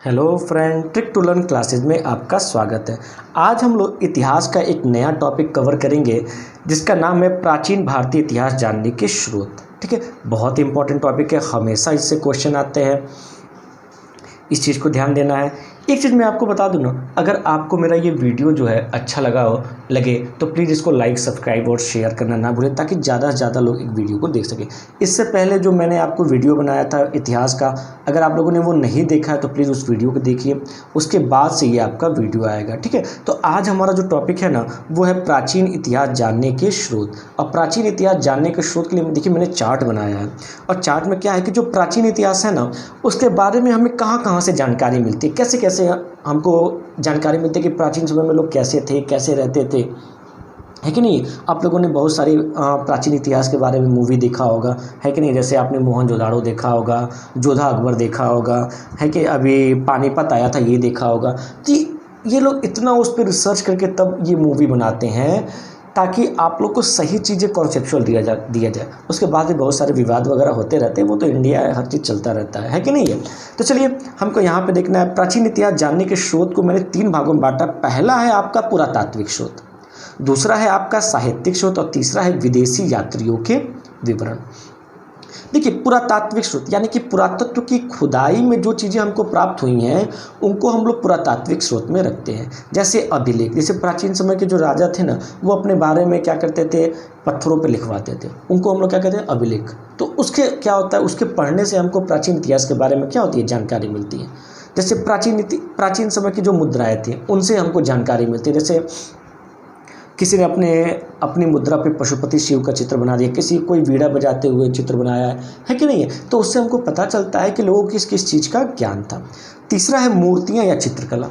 Hello friend, trick to learn classes में आपका स्वागत है। आज हम लोग इतिहास का एक नया टॉपिक कवर करेंगे जिसका नाम है प्राचीन भारतीय इतिहास जानने के स्रोत। ठीक है, बहुत ही इंपॉर्टेंट टॉपिक है, हमेशा इससे क्वेश्चन आते हैं, इस चीज़ को ध्यान देना है। एक चीज़ मैं आपको बता दूं ना, अगर आपको मेरा ये वीडियो जो है अच्छा लगे तो प्लीज़ इसको लाइक, सब्सक्राइब और शेयर करना ना भूलें ताकि ज़्यादा से ज़्यादा लोग एक वीडियो को देख सकें। इससे पहले जो मैंने आपको वीडियो बनाया था इतिहास का, अगर आप लोगों ने वो नहीं देखा है तो प्लीज़ उस वीडियो को देखिए, उसके बाद से ये आपका वीडियो आएगा। ठीक है, तो आज हमारा जो टॉपिक है ना वो है प्राचीन इतिहास जानने के स्रोत। और प्राचीन इतिहास जानने के स्रोत के लिए देखिए मैंने चार्ट बनाया है, और चार्ट में क्या है कि जो प्राचीन इतिहास है ना उसके बारे में हमें कहाँ कहाँ से जानकारी मिलती है, कैसे कैसे हमको जानकारी मिलती है कि प्राचीन समय में लोग कैसे थे, कैसे रहते थे, है कि नहीं। आप लोगों ने बहुत सारी प्राचीन इतिहास के बारे में मूवी देखा होगा, है कि नहीं। जैसे आपने मोहनजोदाड़ो देखा होगा, जोधा अकबर देखा होगा, है कि अभी पानीपत आया था ये देखा होगा। तो ये लोग इतना उस पर रिसर्च करके तब ये मूवी बनाते हैं ताकि आप लोग को सही चीज़ें कॉन्सेप्चुअल दिया जाए। उसके बाद भी बहुत सारे विवाद वगैरह होते रहते हैं, वो तो इंडिया है, हर चीज़ चलता रहता है कि नहीं है। तो चलिए हमको यहाँ पे देखना है प्राचीन इतिहास जानने के स्रोत को मैंने 3 भागों में बांटा। पहला है आपका पुरातात्विक स्रोत, दूसरा है आपका साहित्यिक स्रोत और तीसरा है विदेशी यात्रियों के विवरण। देखिए पुरातात्विक स्रोत यानी कि पुरातत्व की खुदाई में जो चीज़ें हमको प्राप्त हुई हैं उनको हम लोग पुरातात्विक स्रोत में रखते हैं। जैसे अभिलेख, जैसे प्राचीन समय के जो राजा थे ना वो अपने बारे में क्या करते थे, पत्थरों पे लिखवाते थे, उनको हम लोग क्या कहते हैं, अभिलेख। तो उसके क्या होता है, उसके पढ़ने से हमको प्राचीन इतिहास के बारे में क्या होती है, जानकारी मिलती है। जैसे प्राचीन समय की जो मुद्राएँ थी उनसे हमको जानकारी मिलती है। जैसे किसी ने अपनी मुद्रा पे पशुपति शिव का चित्र बना दिया, किसी कोई वीणा बजाते हुए चित्र बनाया है कि नहीं है। तो उससे हमको पता चलता है कि लोगों को किस किस चीज़ का ज्ञान था। तीसरा है मूर्तियाँ या चित्रकला।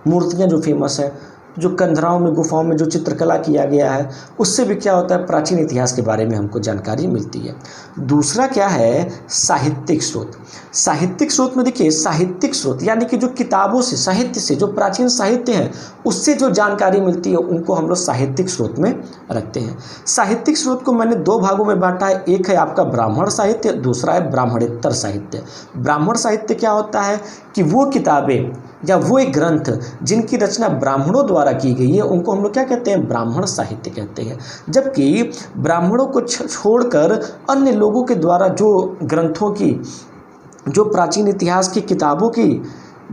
मूर्तियाँ जो फेमस है, जो कंदराओं में, गुफाओं में जो चित्रकला किया गया है, उससे भी क्या होता है, प्राचीन इतिहास के बारे में हमको जानकारी मिलती है। दूसरा क्या है, साहित्यिक स्रोत। साहित्यिक स्रोत में देखिए, साहित्यिक स्रोत यानी कि जो किताबों से, साहित्य से, जो प्राचीन साहित्य है उससे जो जानकारी मिलती है उनको हम लोग साहित्यिक स्रोत में रखते हैं। साहित्यिक स्रोत को मैंने 2 भागों में बांटा है, एक है आपका ब्राह्मण साहित्य, दूसरा है ब्राह्मणेतर साहित्य। ब्राह्मण साहित्य क्या होता है कि वो किताबें या वो एक ग्रंथ जिनकी रचना ब्राह्मणों द्वारा की गई है उनको हम लोग क्या कहते हैं, ब्राह्मण साहित्य कहते हैं। जबकि ब्राह्मणों को छोड़कर अन्य लोगों के द्वारा जो ग्रंथों की, जो प्राचीन इतिहास की किताबों की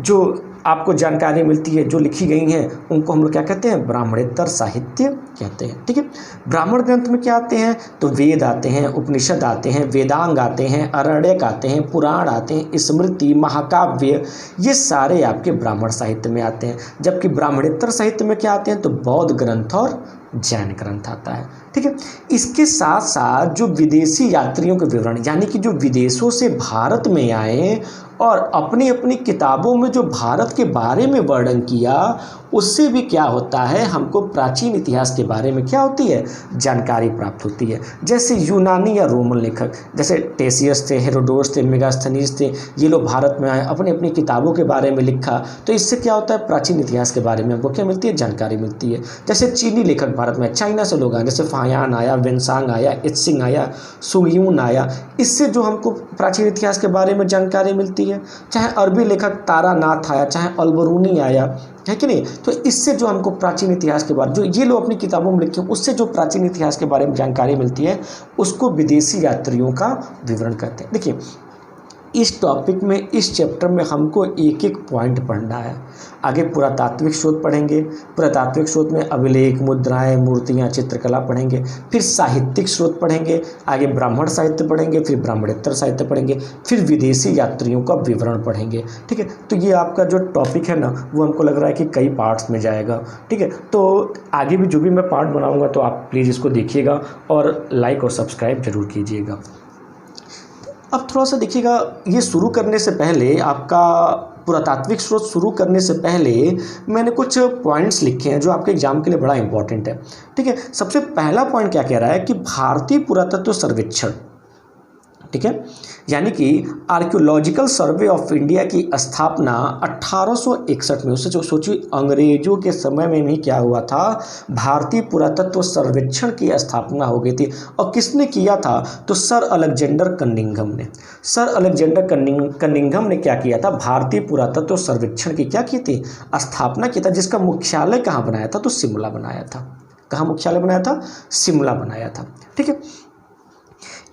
जो आपको जानकारी मिलती है, जो लिखी गई हैं, उनको हम लोग क्या कहते हैं, ब्राह्मणेतर साहित्य कहते हैं। ठीक है, ब्राह्मण ग्रंथ में क्या आते हैं, तो वेद आते हैं, उपनिषद आते हैं, वेदांग आते हैं, आरण्यक आते हैं, पुराण आते हैं, स्मृति, महाकाव्य, ये सारे आपके ब्राह्मण साहित्य में आते हैं। जबकि ब्राह्मणेतर साहित्य में क्या आते हैं, तो बौद्ध ग्रंथ और जैन ग्रंथ आता है। ठीक है, इसके साथ साथ जो विदेशी यात्रियों के विवरण यानी कि जो विदेशों से भारत में आए और अपनी अपनी किताबों में जो भारत के बारे में वर्णन किया, उससे भी क्या होता है, हमको प्राचीन इतिहास के बारे में क्या होती है, जानकारी प्राप्त होती है। जैसे यूनानी या रोमन लेखक, जैसे टेसियस थे, हेरोडोटस थे, मेगास्थनीज थे, ये लोग भारत में आए, अपनी अपनी किताबों के बारे में लिखा, तो इससे क्या होता है, प्राचीन इतिहास के बारे में हमको क्या मिलती है, जानकारी मिलती है। जैसे चीनी लेखक भारत में, चाइना से लोग आए, जैसे फायान आया, वेनसांग आया, इत्सिंग आया, सुंगयून आया, इससे जो हमको प्राचीन इतिहास के बारे में जानकारी मिलती है। चाहे अरबी लेखक तारानाथ आया, चाहे अलबरूनी आया, है कि नहीं। तो इससे जो हमको प्राचीन इतिहास के बारे, जो ये लोग अपनी किताबों में लिखे, उससे जो प्राचीन इतिहास के बारे में जानकारी मिलती है उसको विदेशी यात्रियों का विवरण कहते हैं। देखिए इस टॉपिक में, इस चैप्टर में हमको एक एक पॉइंट पढ़ना है। आगे पुरातात्विक स्रोत पढ़ेंगे, पुरातात्विक स्रोत में अभिलेख, मुद्राएं, मूर्तियां, चित्रकला पढ़ेंगे, फिर साहित्यिक स्रोत पढ़ेंगे, आगे ब्राह्मण साहित्य पढ़ेंगे, फिर ब्राह्मणेतर साहित्य पढ़ेंगे, फिर विदेशी यात्रियों का विवरण पढ़ेंगे। ठीक है, तो ये आपका जो टॉपिक है ना वो हमको लग रहा है कि कई पार्ट्स में जाएगा। ठीक है, तो आगे भी जो भी मैं पार्ट बनाऊँगा तो आप प्लीज़ इसको देखिएगा और लाइक और सब्सक्राइब जरूर कीजिएगा। अब थोड़ा सा देखिएगा, ये शुरू करने से पहले, आपका पुरातात्विक स्रोत शुरू करने से पहले मैंने कुछ पॉइंट्स लिखे हैं जो आपके एग्जाम के लिए बड़ा इंपॉर्टेंट है। ठीक है, सबसे पहला पॉइंट क्या कह रहा है कि भारतीय पुरातत्व सर्वेक्षण, ठीक है। यानी कि आर्कियोलॉजिकल सर्वे ऑफ इंडिया की स्थापना 1861 में, उससे जो सोचिए अंग्रेजों के समय में भी क्या हुआ था, भारतीय पुरातत्व सर्वेक्षण की स्थापना हो गई थी। और किसने किया था, तो सर अलेक्जेंडर कनिंघम ने। सर अलेक्जेंडर कनिंघम ने क्या किया था, भारतीय पुरातत्व सर्वेक्षण की क्या की थी, स्थापना की था, जिसका मुख्यालय कहाँ बनाया था, तो शिमला बनाया था। कहाँ मुख्यालय बनाया था, शिमला बनाया था, ठीक है।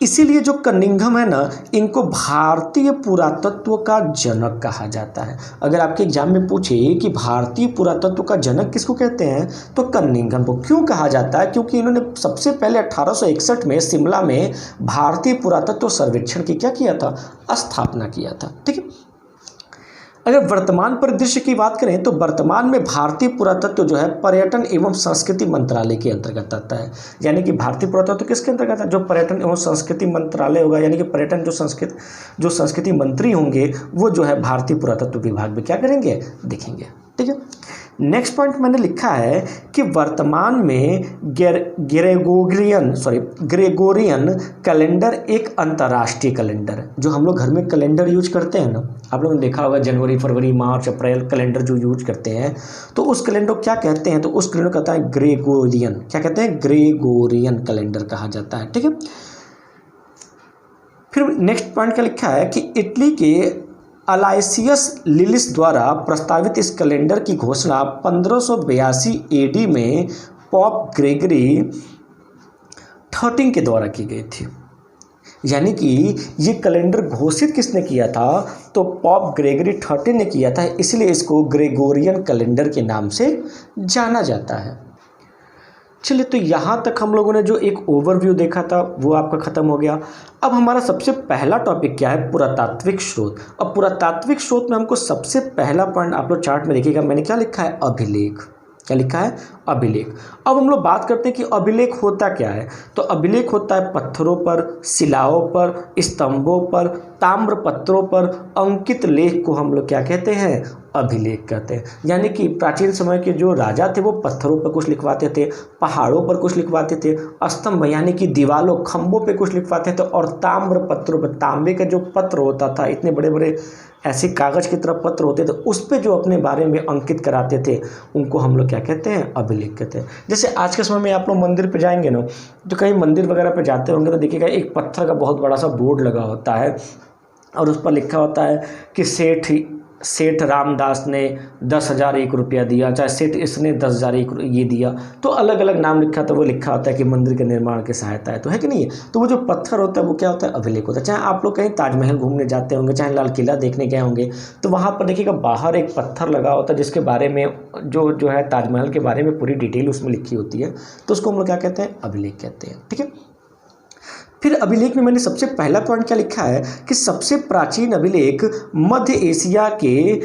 इसीलिए जो कनिंघम है ना, इनको भारतीय पुरातत्व का जनक कहा जाता है। अगर आपके एग्जाम में पूछे कि भारतीय पुरातत्व का जनक किसको कहते हैं, तो कनिंघम को। क्यों कहा जाता है, क्योंकि इन्होंने सबसे पहले 1861 में शिमला में भारतीय पुरातत्व सर्वेक्षण की क्या किया था, स्थापना किया था, ठीक है। अगर वर्तमान परिदृश्य की बात करें तो वर्तमान में भारतीय पुरातत्व जो है पर्यटन एवं संस्कृति मंत्रालय के अंतर्गत आता है। यानी कि भारतीय पुरातत्व किसके अंतर्गत है, जो पर्यटन एवं संस्कृति मंत्रालय होगा, यानी कि पर्यटन जो संस्कृति मंत्री होंगे वो जो है भारतीय पुरातत्व विभाग में क्या करेंगे, देखेंगे, ठीक है। नेक्स्ट पॉइंट मैंने लिखा है कि वर्तमान में ग्रेगोरियन कैलेंडर एक अंतर्राष्ट्रीय कैलेंडर है। जो हम लोग घर में कैलेंडर यूज करते हैं ना, आप लोगों ने देखा होगा जनवरी, फरवरी, मार्च, अप्रैल कैलेंडर जो यूज करते हैं, तो उस कैलेंडर को क्या कहते हैं, तो उस कैलेंडर को कहता है ग्रेगोरियन। क्या कहते हैं, ग्रेगोरियन कैलेंडर कहा जाता है, ठीक है। फिर नेक्स्ट पॉइंट क्या लिखा है कि इटली के अलाइसियस लिलिस द्वारा प्रस्तावित इस कैलेंडर की घोषणा 1582 एडी में पॉप ग्रेगरी 13 के द्वारा की गई थी। यानी कि ये कैलेंडर घोषित किसने किया था, तो पॉप ग्रेगरी 13 ने किया था, इसलिए इसको ग्रेगोरियन कैलेंडर के नाम से जाना जाता है। चलिए, तो यहाँ तक हम लोगों ने जो एक ओवरव्यू देखा था वो आपका ख़त्म हो गया। अब हमारा सबसे पहला टॉपिक क्या है, पुरातात्विक स्रोत। अब पुरातात्विक स्रोत में हमको सबसे पहला पॉइंट आप लोग चार्ट में देखिएगा, मैंने क्या लिखा है, अभिलेख। क्या लिखा है, अभिलेख। अब हम लोग बात करते हैं कि अभिलेख होता क्या है। तो अभिलेख होता है पत्थरों पर, शिलाओं पर, स्तंभों पर, ताम्र पत्रों पर अंकित लेख को हम लोग क्या कहते हैं, अभिलेख कहते हैं। यानी कि प्राचीन समय के जो राजा थे वो पत्थरों पर कुछ लिखवाते थे, पहाड़ों पर कुछ लिखवाते थे, स्तंभ यानी कि दीवालों, खंभों पे कुछ लिखवाते थे, और ताम्र पत्रों पर, तांबे का जो पत्र होता था, इतने बड़े बड़े ऐसे कागज की तरह पत्र होते थे, उस पे जो अपने बारे में अंकित कराते थे उनको हम लोग क्या कहते हैं, अभिलेख कहते हैं। जैसे आज के समय में आप लोग मंदिर पे जाएंगे ना, तो कहीं मंदिर वगैरह पे जाते होंगे तो देखिएगा एक पत्थर का बहुत बड़ा सा बोर्ड लगा होता है और उस पर लिखा होता है कि सेठ रामदास ने 10,001 रुपया दिया, चाहे सेठ इसने 10,001 ये दिया, तो अलग अलग नाम लिखा था, वो लिखा होता है कि मंदिर के निर्माण की सहायता है, तो है कि नहीं है। तो वो जो पत्थर होता है वो क्या होता है, अभिलेख होता है। चाहे आप लोग कहीं ताजमहल घूमने जाते होंगे, चाहे लाल किला देखने गए होंगे, तो वहाँ पर देखिएगा बाहर एक पत्थर लगा होता है जिसके बारे में जो है ताजमहल के बारे में पूरी डिटेल उसमें लिखी होती है, तो उसको हम लोग क्या कहते हैं, अभिलेख कहते हैं, ठीक है। फिर अभिलेख में मैंने सबसे पहला पॉइंट क्या लिखा है कि सबसे प्राचीन अभिलेख मध्य एशिया के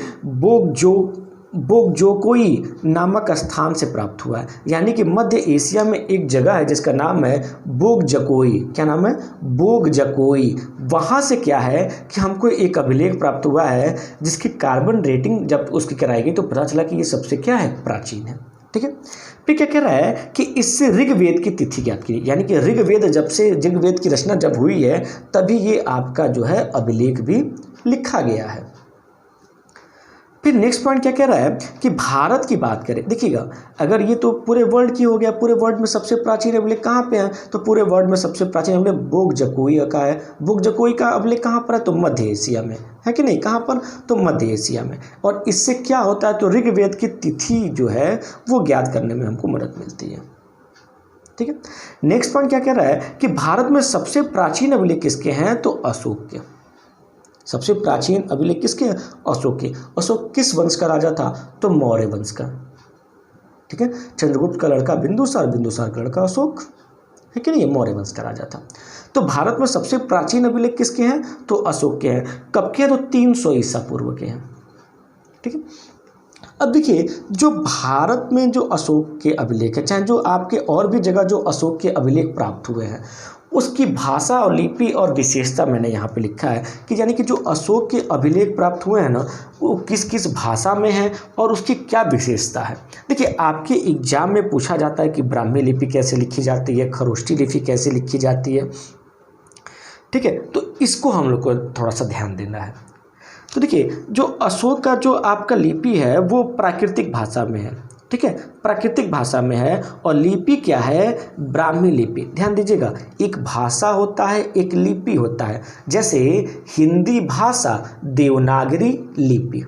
बोगजोकोई नामक स्थान से प्राप्त हुआ है। यानी कि मध्य एशिया में एक जगह है जिसका नाम है बोगजकोई। क्या नाम है, बोगजकोई। वहाँ से क्या है कि हमको एक अभिलेख प्राप्त हुआ है जिसकी कार्बन रेटिंग जब उसकी कराई गई तो पता चला कि ये सबसे क्या है, प्राचीन है, ठीक है। फिर क्या कह रहा है कि इससे ऋग्वेद की तिथि ज्ञात की, यानी कि ऋग्वेद की रचना जब हुई है तभी ये आपका जो है अभिलेख भी लिखा गया है। फिर नेक्स्ट पॉइंट क्या कह रहा है कि भारत की बात करें, देखिएगा अगर ये तो पूरे वर्ल्ड की हो गया, पूरे वर्ल्ड में सबसे प्राचीन अभिलेख कहाँ पे है, तो पूरे वर्ल्ड में सबसे प्राचीन अभिलेख बोगजकोई का है। बोगजकोई का अभिलेख कहाँ पर है, तो मध्य एशिया में है कि नहीं, कहाँ पर, तो मध्य एशिया में। और इससे क्या होता है, तो ऋग्वेद की तिथि जो है वो ज्ञात करने में हमको मदद मिलती है, ठीक है। नेक्स्ट पॉइंट क्या कह रहा है कि भारत में सबसे प्राचीन अभिलेख किसके हैं, तो अशोक के। सबसे प्राचीन अभिलेख किसके, अशोक के। अशोक किस वंश का राजा था, तो मौर्य वंश का, ठीक है। चंद्रगुप्त का लड़का बिंदुसार, बिंदुसार का लड़का अशोक, है कि नहीं, मौर्य वंश का राजा था। तो भारत में सबसे प्राचीन अभिलेख किसके हैं, तो अशोक के हैं। कब के हैं, तो 300 ईसा पूर्व के हैं, ठीक है। अब देखिए जो भारत में जो अशोक के अभिलेख है, चाहे जो आपके और भी जगह जो अशोक के अभिलेख प्राप्त हुए हैं, उसकी भाषा और लिपि और विशेषता मैंने यहाँ पे लिखा है कि यानी कि जो अशोक के अभिलेख प्राप्त हुए हैं ना, वो किस किस भाषा में है और उसकी क्या विशेषता है। देखिए आपके एग्जाम में पूछा जाता है कि ब्राह्मी लिपि कैसे लिखी जाती है, खरोष्ठी लिपि कैसे लिखी जाती है, ठीक है, तो इसको हम लोग को थोड़ा सा ध्यान देना है। तो देखिए, जो अशोक का जो आपका लिपि है वो प्राकृतिक भाषा में है, ठीक है, प्राकृतिक भाषा में है। और लिपि क्या है? ब्राह्मी लिपि। ध्यान दीजिएगा, एक भाषा होता है, एक लिपि होता है। जैसे हिंदी भाषा देवनागरी लिपि,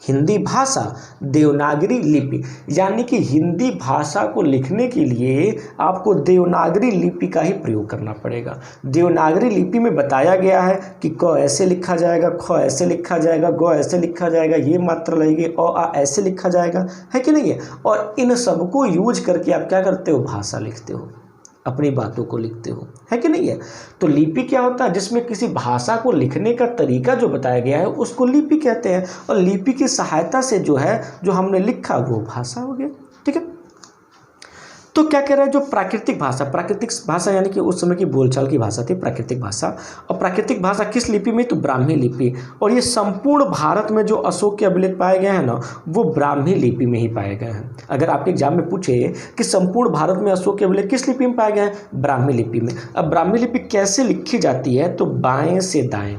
हिंदी भाषा देवनागरी लिपि, यानी कि हिंदी भाषा को लिखने के लिए आपको देवनागरी लिपि का ही प्रयोग करना पड़ेगा। देवनागरी लिपि में बताया गया है कि क ऐसे लिखा जाएगा, ख ऐसे लिखा जाएगा, ग ऐसे लिखा जाएगा, ये मात्रा लगेगी, आ ऐसे लिखा जाएगा, है कि नहीं है। और इन सबको यूज करके आप क्या करते हो? भाषा लिखते हो, अपनी बातों को लिखते हो, है कि नहीं है। तो लिपि क्या होता है? जिसमें किसी भाषा को लिखने का तरीका जो बताया गया है उसको लिपि कहते हैं। और लिपि की सहायता से जो है, जो हमने लिखा वो भाषा हो गया, ठीक है। तो क्या कह रहा है? जो प्राकृतिक भाषा यानी कि उस समय की बोलचाल की भाषा थी प्राकृतिक भाषा। और प्राकृतिक भाषा किस लिपि में? तो ब्राह्मी लिपि। और ये संपूर्ण भारत में जो अशोक के अभिलेख पाए गए हैं ना, वो ब्राह्मी लिपि में ही पाए गए हैं। अगर आपके एग्जाम में पूछे कि संपूर्ण भारत में अशोक के अभिलेख किस लिपि में पाए गए हैं? ब्राह्मी लिपि में। अब ब्राह्मी लिपि कैसे लिखी जाती है? तो बाएं से दाएं।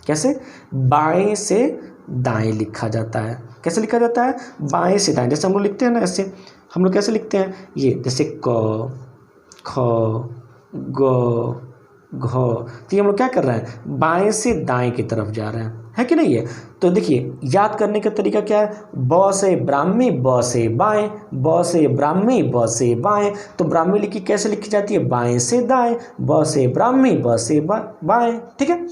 कैसे? बाएं से दाएं लिखा जाता है। कैसे लिखा जाता है? बाएं से दाएं। जैसे हम लोग लिखते हैं ना, ऐसे हम लोग कैसे लिखते हैं? ये जैसे क, ख, ग, घ। तो ये हम लोग क्या कर रहे हैं? बाएं से दाएं की तरफ जा रहे हैं, है कि नहीं है। तो देखिए, याद करने का तरीका क्या है? ब से ब्राह्मी, ब से बाएं, ब से ब्राह्मी, ब से बाएं। तो ब्राह्मी लिपि कैसे लिखी जाती है? बाएं से दाएं, ब से ब्राह्मी, ब से बाएं, ठीक है।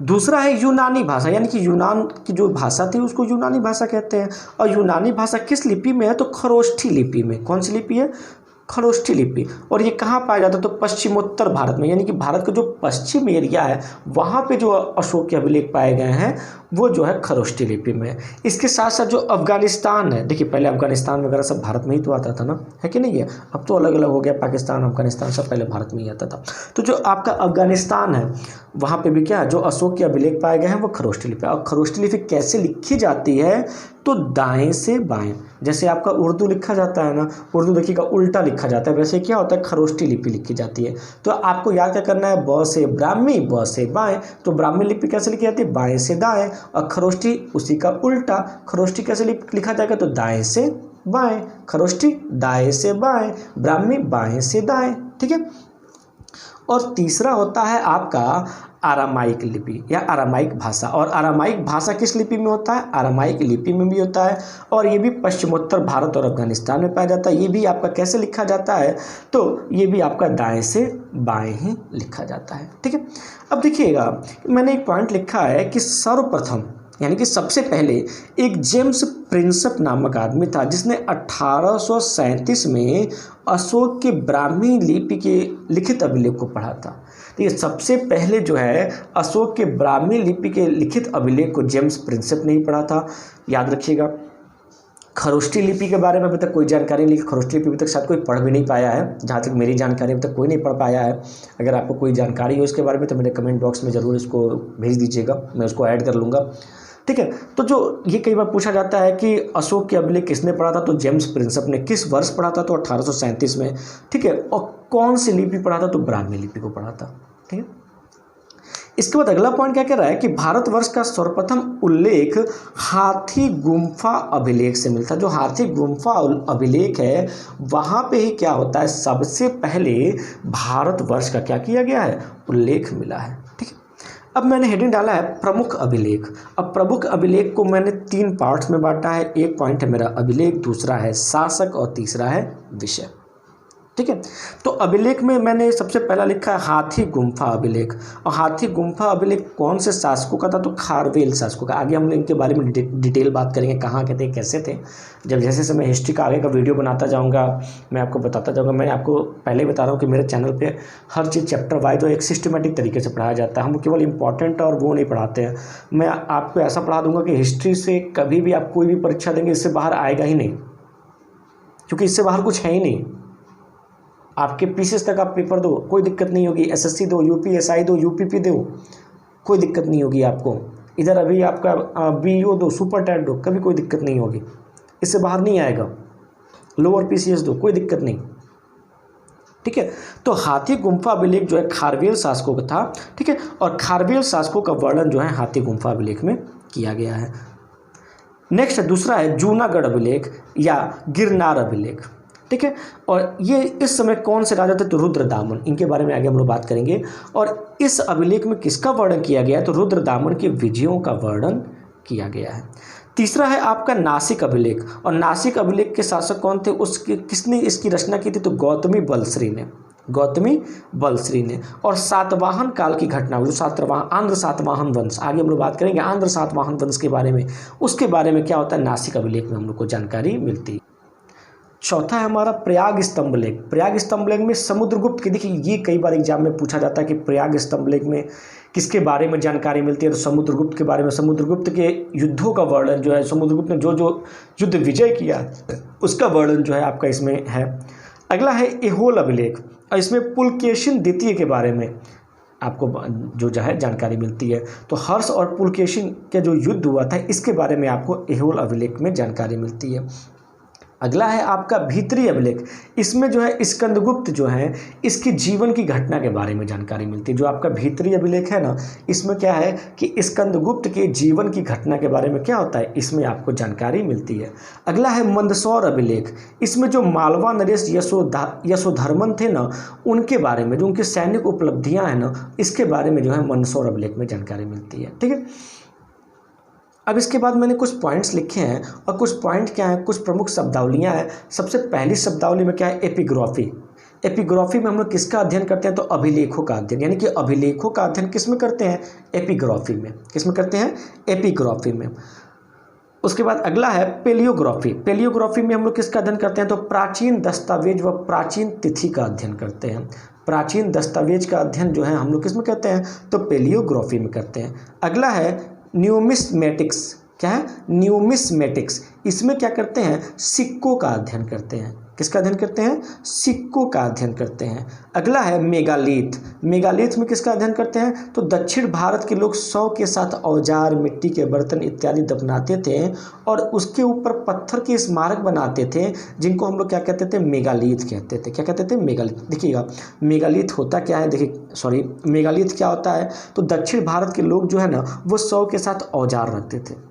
दूसरा है यूनानी भाषा, यानी कि यूनान की जो भाषा थी उसको यूनानी भाषा कहते हैं। और यूनानी भाषा किस लिपि में है? तो खरोष्ठी लिपि में। कौन सी लिपि है? खरोष्ठी लिपि। और ये कहाँ पाया जाता है? तो पश्चिमोत्तर भारत में, यानी कि भारत का जो पश्चिम एरिया है वहाँ पे जो अशोक के अभिलेख पाए गए हैं वो जो है खरोष्ठी लिपि में है। इसके साथ साथ जो अफगानिस्तान है, देखिए पहले अफगानिस्तान वगैरह सब भारत में ही तो आता था ना, है कि नहीं है। अब तो अलग अलग हो गया, पाकिस्तान, अफगानिस्तान सब पहले भारत में ही आता था। तो जो आपका अफगानिस्तान है वहाँ पे भी क्या जो अशोक के अभिलेख पाए गए हैं वो खरोष्ठी लिपि। और खरोष्ठी लिपि कैसे लिखी जाती है? तो दाएं से बाएं। जैसे आपका उर्दू लिखा जाता है ना, उर्दू देखिएगा उल्टा लिखा जाता है, वैसे क्या होता है? खरोष्ठी लिपि लिखी जाती है। तो आपको याद क्या करना है? ब से ब्राह्मी, ब से बाएं। तो ब्राह्मी लिपि कैसे लिखी जाती है? बाएं से दाएं। और खरोष्ठी उसी का उल्टा। खरोष्ठी कैसे लिखा जाएगा? तो दाएं से बाएं। खरोष्ठी दाएं से बाएं, ब्राह्मी बाएं से दाएं, ठीक है। और तीसरा होता है आपका आरामाइक लिपि या आरामाइक भाषा। और आरामाइक भाषा किस लिपि में होता है? आरामाइक लिपि में भी होता है। और ये भी पश्चिमोत्तर भारत और अफगानिस्तान में पाया जाता है। ये भी आपका कैसे लिखा जाता है? तो ये भी आपका दाएं से बाएं ही लिखा जाता है, ठीक है। अब देखिएगा, मैंने एक पॉइंट लिखा है कि सर्वप्रथम यानी कि सबसे पहले एक जेम्स प्रिंसप नामक आदमी था जिसने 1837 में अशोक के ब्राह्मी लिपि के लिखित अभिलेख को पढ़ा था। तो ये सबसे पहले जो है अशोक के ब्राह्मी लिपि के लिखित अभिलेख को जेम्स प्रिंसप ने ही पढ़ा था। याद रखिएगा, खरोष्ठी लिपि के बारे में अभी तक कोई जानकारी नहीं। खरोष्ठी लिपि अभी तक शायद कोई पढ़ भी नहीं पाया है, जहाँ तक मेरी जानकारी अभी तक कोई नहीं पढ़ पाया है। अगर आपको कोई जानकारी हो इसके बारे में तो मेरे कमेंट बॉक्स में ज़रूर इसको भेज दीजिएगा, मैं उसको ऐड कर लूँगा, ठीक है। तो जो ये कई बार पूछा जाता है कि अशोक के अभिलेख किसने पढ़ा था, तो जेम्स प्रिंसप ने। किस वर्ष पढ़ा था? तो 1837 में, ठीक है। और कौन सी लिपि पढ़ा था? तो ब्राह्मी लिपि को पढ़ा था, ठीक है। इसके बाद अगला पॉइंट क्या कह रहा है कि भारतवर्ष का सर्वप्रथम उल्लेख हाथी गुम्फा अभिलेख से मिलता है। जो हाथी गुम्फा अभिलेख है वहाँ पे ही क्या होता है? सबसे पहले भारतवर्ष का क्या किया गया है? उल्लेख मिला है, ठीक है। अब मैंने हेडिंग डाला है प्रमुख अभिलेख। अब प्रमुख अभिलेख को मैंने 3 पार्ट्स में बांटा है। एक पॉइंट है मेरा अभिलेख, दूसरा है शासक और तीसरा है विषय, ठीक है। तो अभिलेख में मैंने सबसे पहला लिखा है हाथी गुम्फा अभिलेख। और हाथी गुम्फा अभिलेख कौन से शासकों का था? तो खारवेल शासकों का। आगे हम इनके बारे में डिटेल बात करेंगे, कहाँ के थे, कैसे थे। जब जैसे जैसे मैं हिस्ट्री का आगे का वीडियो बनाता जाऊँगा मैं आपको बताता जाऊँगा। मैं आपको पहले ही बता रहा हूँ कि मेरे चैनल पर हर चीज़ चैप्टर वाइज और एक सिस्टमेटिक तरीके से पढ़ाया जाता है। हम केवल इंपॉर्टेंट और वो नहीं पढ़ाते हैं। मैं आपको ऐसा पढ़ा दूँगा कि हिस्ट्री से कभी भी आप कोई भी परीक्षा देंगे इससे बाहर आएगा ही नहीं, क्योंकि इससे बाहर कुछ है ही नहीं। आपके पीसीएस तक आप पेपर दो, कोई दिक्कत नहीं होगी। एसएससी दो, यूपीएसआई दो, यूपीपी दो, कोई दिक्कत नहीं होगी आपको। इधर अभी आपका बीईओ दो, सुपर टैट दो, कभी कोई दिक्कत नहीं होगी। इससे बाहर नहीं आएगा। लोअर पीसीएस दो, कोई दिक्कत नहीं, ठीक है। तो हाथी गुम्फा अभिलेख जो है खारवेल शासकों का था, ठीक है, और खारवेल शासकों का वर्णन जो है हाथी गुम्फा अभिलेख में किया गया है। नेक्स्ट दूसरा है जूनागढ़ अभिलेख या गिरनार अभिलेख, ठीक है, और ये इस समय कौन से राजा थे, तो रुद्रदामन, इनके बारे में आगे हम लोग बात करेंगे। और इस अभिलेख में किसका वर्णन किया गया है, तो रुद्रदामन के विजयों का वर्णन किया गया है। तीसरा है आपका नासिक अभिलेख, और नासिक अभिलेख के शासक कौन थे, उसके किसने इसकी रचना की थी, तो गौतमी बलश्री ने, गौतमी बलश्री ने। और सातवाहन काल की घटना जो आंध्र सातवाहन वंश, आगे हम लोग बात करेंगे आंध्र सातवाहन वंश के बारे में, उसके बारे में क्या होता है नासिक अभिलेख में हम लोग को जानकारी मिलती है। चौथा है हमारा प्रयाग स्तंभ लेख। प्रयाग स्तंभ लेख में समुद्रगुप्त की, देखिए ये कई बार एग्जाम में पूछा जाता है कि प्रयाग स्तंभ लेख में किसके बारे में जानकारी मिलती है, तो समुद्रगुप्त के बारे में। समुद्रगुप्त के युद्धों का वर्णन जो है, समुद्रगुप्त ने जो जो युद्ध विजय किया उसका वर्णन जो है आपका इसमें है। अगला है एहोल अभिलेख, और इसमें पुलकेशिन द्वितीय के बारे में आपको जो है जानकारी मिलती है। तो हर्ष और पुलकेशिन का जो युद्ध हुआ था इसके बारे में आपको एहोल अभिलेख में जानकारी मिलती है। अगला है आपका भीतरी अभिलेख, इसमें जो है स्कंदगुप्त जो है इसकी जीवन की घटना के बारे में जानकारी मिलती है। जो आपका भीतरी अभिलेख है ना, इसमें क्या है कि स्कंदगुप्त के जीवन की घटना के बारे में क्या होता है, इसमें आपको जानकारी मिलती है। अगला है मंदसौर अभिलेख, इसमें जो मालवा नरेश यशोधर्मन थे ना, उनके बारे में, जो उनकी सैनिक उपलब्धियां हैं ना, इसके बारे में जो है मंदसौर अभिलेख में जानकारी मिलती है, ठीक है। अब इसके बाद मैंने कुछ पॉइंट्स लिखे हैं, और कुछ पॉइंट क्या हैं, कुछ प्रमुख शब्दावलियां हैं। सबसे पहली शब्दावली में क्या है, एपिग्राफी। एपिग्राफी में हम लोग किसका अध्ययन करते हैं, तो अभिलेखों का अध्ययन, यानी कि अभिलेखों का अध्ययन किस में करते हैं, एपिग्राफी में। किस में करते हैं, एपिग्राफी में। उसके बाद अगला है पेलियोग्राफी। पेलियोग्राफी में हम लोग किसका अध्ययन करते हैं, तो प्राचीन दस्तावेज व प्राचीन तिथि का अध्ययन करते हैं। प्राचीन दस्तावेज का अध्ययन जो है हम लोग किस में करते हैं, तो पेलियोग्राफी में करते हैं। अगला है न्यूमिस्मेटिक्स। क्या है, न्यूमिस्मेटिक्स। इसमें क्या करते हैं, सिक्कों का अध्ययन करते हैं। किसका अध्ययन करते हैं, सिक्कों का अध्ययन करते हैं। अगला है मेगालिथ। मेगालिथ में किसका अध्ययन करते हैं, तो दक्षिण भारत के लोग शव के साथ औजार, मिट्टी के बर्तन इत्यादि दफनाते थे, और उसके ऊपर पत्थर के स्मारक बनाते थे, जिनको हम लोग क्या कहते थे, मेगालिथ कहते थे। क्या कहते थे, मेगालिथ। देखिएगा मेगालिथ होता क्या है, देखिए मेगालिथ क्या होता है, तो दक्षिण भारत के लोग जो है ना, वो शव के साथ औजार रखते थे,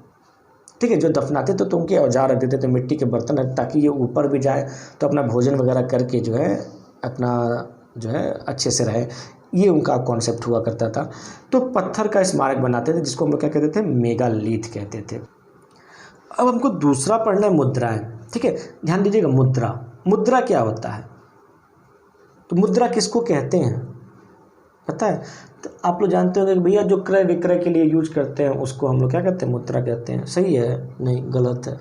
ठीक है, जो दफनाते थे तो उनके औजार रख देते थे, मिट्टी के बर्तन, ताकि ये ऊपर भी जाए तो अपना भोजन वगैरह करके जो है अपना जो है अच्छे से रहे। ये उनका कॉन्सेप्ट हुआ करता था। तो पत्थर का स्मारक बनाते थे, जिसको हम लोग क्या कहते थे, मेगालिथ कहते थे। अब हमको दूसरा पढ़ना है मुद्राएं, ठीक है। ध्यान दीजिएगा, मुद्रा, मुद्रा क्या होता है, तो मुद्रा किसको कहते हैं पता है, तो आप लोग जानते होंगे कि भैया जो क्रय विक्रय के लिए यूज करते हैं उसको हम लोग क्या कहते हैं, मुद्रा कहते हैं। सही है, नहीं गलत है।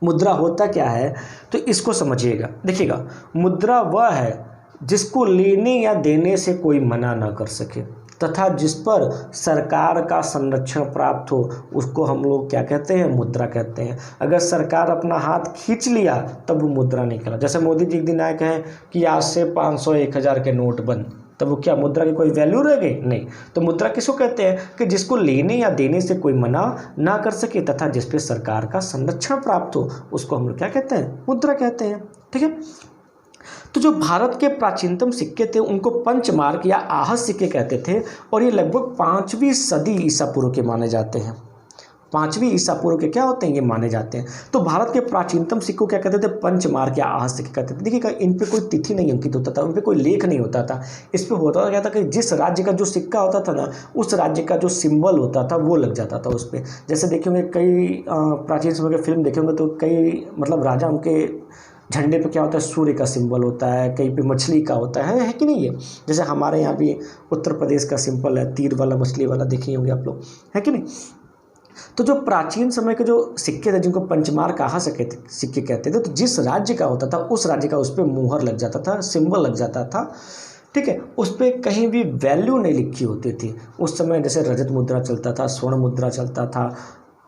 मुद्रा होता क्या है, तो इसको समझिएगा। देखिएगा, मुद्रा वह है जिसको लेने या देने से कोई मना ना कर सके, तथा जिस पर सरकार का संरक्षण प्राप्त हो, उसको हम लोग क्या कहते हैं, मुद्रा कहते हैं। अगर सरकार अपना हाथ खींच लिया तब वो मुद्रा नहीं कहला। जैसे मोदी जी एक दिन आए कहें कि आज से 500 1000 के नोट बंद, तब वो क्या मुद्रा की कोई वैल्यू रह गई, नहीं। तो मुद्रा किसको कहते हैं, कि जिसको लेने या देने से कोई मना ना कर सके, तथा जिस पे सरकार का संरक्षण प्राप्त हो, उसको हम लोग क्या कहते हैं, मुद्रा कहते हैं, ठीक है। तो जो भारत के प्राचीनतम सिक्के थे उनको पंचमार्क या आहत सिक्के कहते थे, और ये लगभग 5वीं सदी ईसा पूर्व के माने जाते हैं। 5वीं ईसा पूर्व के क्या होते हैं, ये माने जाते हैं। तो भारत के प्राचीनतम सिक्कों क्या कहते थे, पंचमार्क या आहत सिक्के कहते थे। देखिएगा, इन पे कोई तिथि नहीं अंकित होता था, उन पे कोई लेख नहीं होता था। इस पे होता क्या था कि जिस राज्य का जो सिक्का होता था ना, उस राज्य का जो सिंबल होता था वो लग जाता था उस पर। जैसे देखेंगे कई प्राचीन समय के फिल्म देखेंगे तो कई मतलब राजा उनके झंडे पे क्या होता है, सूर्य का सिंबल होता है, कहीं पे मछली का होता है कि नहीं। है जैसे हमारे यहाँ भी उत्तर प्रदेश का सिंबल है, तीर वाला मछली वाला, देखे होंगे आप लोग, है कि नहीं। तो जो प्राचीन समय के जो सिक्के थे जिनको पंचमार्क आहत सिक्के कहते थे, तो जिस राज्य का होता था उस राज्य का उस पर मुहर लग जाता था, सिंबल लग जाता था, ठीक है। उस पर कहीं भी वैल्यू नहीं लिखी होती थी। उस समय जैसे रजत मुद्रा चलता था, स्वर्ण मुद्रा चलता था,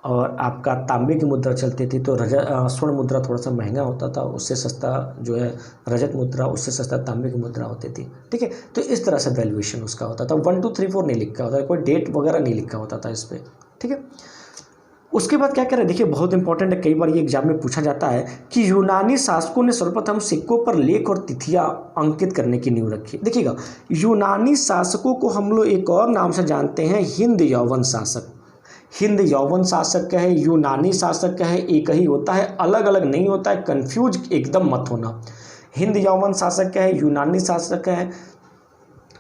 और आपका तांबे की मुद्रा चलती थी। तो स्वर्ण मुद्रा थोड़ा सा महंगा होता था, उससे सस्ता जो है रजत मुद्रा, उससे सस्ता तांबे की मुद्रा होती थी, ठीक है। तो इस तरह से वैल्यूएशन उसका होता था। 1 2 3 4 नहीं लिखा होता, कोई डेट वगैरह नहीं लिखा होता था इस पर, ठीक है। उसके बाद क्या कह रहे हैं, देखिए बहुत इंपॉर्टेंट है, कई बार ये एग्जाम में पूछा जाता है कि यूनानी शासकों ने सर्वप्रथम सिक्कों पर लेख और तिथियां अंकित करने की नींव रखी। देखिएगा, यूनानी शासकों को हम लोग एक और नाम से जानते हैं, हिंद यौवन शासक। हिंद यौवन शासक कहे, यूनानी शासक कहे, एक ही होता है, अलग अलग नहीं होता है, कंफ्यूज एकदम मत होना। हिंद यौवन शासक कहे, यूनानी शासक कहे,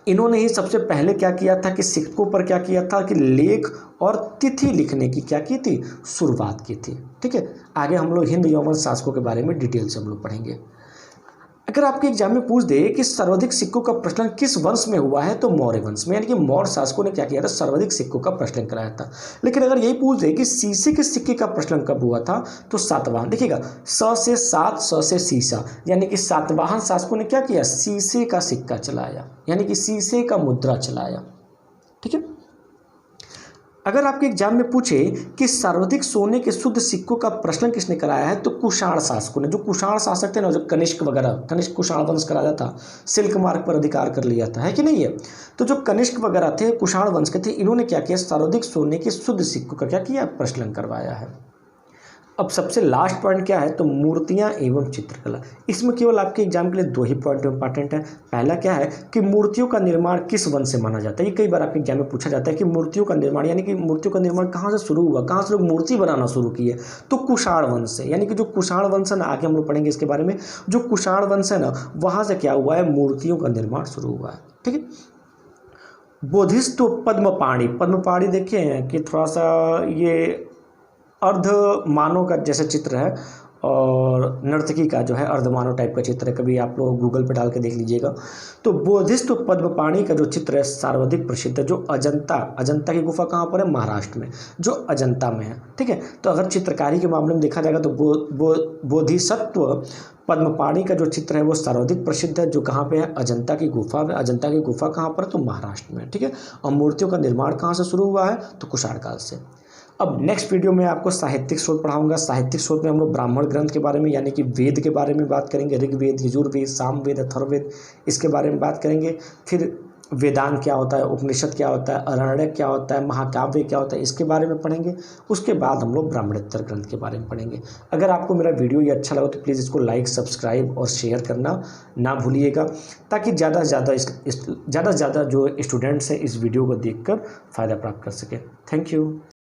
इन्होंने ही सबसे पहले क्या किया था कि सिक्कों पर क्या किया था कि लेख और तिथि लिखने की क्या की थी, शुरुआत की थी। ठीक है, आगे हम लोग हिंद यौवन शासकों के बारे में डिटेल से हम लोग पढ़ेंगे। अगर आपके एग्जाम में पूछ दे कि सर्वाधिक सिक्कों का प्रचलन किस वंश में हुआ है, तो मौर्य वंश में, यानी कि मौर्य शासकों ने क्या किया था, सर्वाधिक सिक्कों का प्रचलन कराया था। लेकिन अगर यही पूछ दे कि शीशे के सिक्के का प्रचलन कब हुआ था, तो सातवाहन। देखिएगा, स से सात, स से शीशा, यानी कि सातवाहन शासकों ने क्या किया, शीशे का सिक्का चलाया, यानी कि शीशे का मुद्रा चलाया। ठीक है, अगर आपके एग्जाम में पूछे कि सर्वाधिक सोने के शुद्ध सिक्कों का प्रचलन किसने कराया है, तो कुषाण शासकों ने। जो कुषाण शासक थे ना, जो कनिष्क वगैरह, कनिष्क कुषाण वंश का राजा था, सिल्क मार्ग पर अधिकार कर लिया था, है कि नहीं है। तो जो कनिष्क वगैरह थे, कुषाण वंश के थे, इन्होंने क्या किया, सर्वाधिक सोने के शुद्ध सिक्कों का क्या किया, प्रचलन करवाया है। अब सबसे लास्ट पॉइंट क्या है, तो मूर्तियां एवं चित्रकला। इसमें केवल आपके एग्जाम के लिए दो ही पॉइंट इंपॉर्टेंट है। पहला क्या है कि मूर्तियों का निर्माण किस वंश से माना जाता है। ये कई बार आपके एग्जाम में पूछा जाता है कि मूर्तियों का निर्माण, यानी कि मूर्तियों का निर्माण कहाँ से शुरू हुआ, कहाँ से लोग मूर्ति बनाना शुरू किए, तो कुषाण वंश से। यानी कि जो कुषाण वंश है ना, आगे हम लोग पढ़ेंगे इसके बारे में, जो कुषाण वंश है ना, वहाँ से क्या हुआ है, मूर्तियों का निर्माण शुरू हुआ है। ठीक है, बोधिसत्व पद्मपाणि। पद्मपाणि देखे हैं कि थोड़ा सा ये अर्ध मानव का जैसा चित्र है, और नर्तकी का जो है अर्धमानव टाइप का चित्र है, कभी आप लोग गूगल पे डाल के देख लीजिएगा। तो बोधिसत्व पद्मपाणि का जो चित्र है सर्वाधिक प्रसिद्ध है, जो अजंता की गुफा कहाँ पर है, महाराष्ट्र में, जो अजंता में है। ठीक है, तो अगर चित्रकारी के मामले में देखा जाएगा तो बोधिसत्व पद्मपाणि का जो चित्र है वो सर्वाधिक प्रसिद्ध है, जो कहाँ पे है, अजंता की गुफा में। अजंता की गुफा कहाँ पर है, तो महाराष्ट्र में। ठीक है, और मूर्तियों का निर्माण कहाँ से शुरू हुआ है, तो कुषाण काल से। अब नेक्स्ट वीडियो में आपको साहित्यिक स्रोत पढ़ाऊंगा। साहित्यिक स्रोत में हम लोग ब्राह्मण ग्रंथ के बारे में, यानी कि वेद के बारे में बात करेंगे, ऋग्वेद, यजुर्वेद, सामवेद, अथर्ववेद, इसके बारे में बात करेंगे। फिर वेदांत क्या होता है, उपनिषद क्या होता है, अरण्यक क्या होता है, महाकाव्य क्या होता है, इसके बारे में पढ़ेंगे। उसके बाद हम लोग ब्राह्मणोत्तर ग्रंथ के बारे में पढ़ेंगे। अगर आपको मेरा वीडियो ये अच्छा लगा तो प्लीज़ इसको लाइक, सब्सक्राइब और शेयर करना ना भूलिएगा, ताकि ज़्यादा से ज़्यादा जो स्टूडेंट्स हैं इस वीडियो को देखकर फ़ायदा प्राप्त कर सकें। Thank you.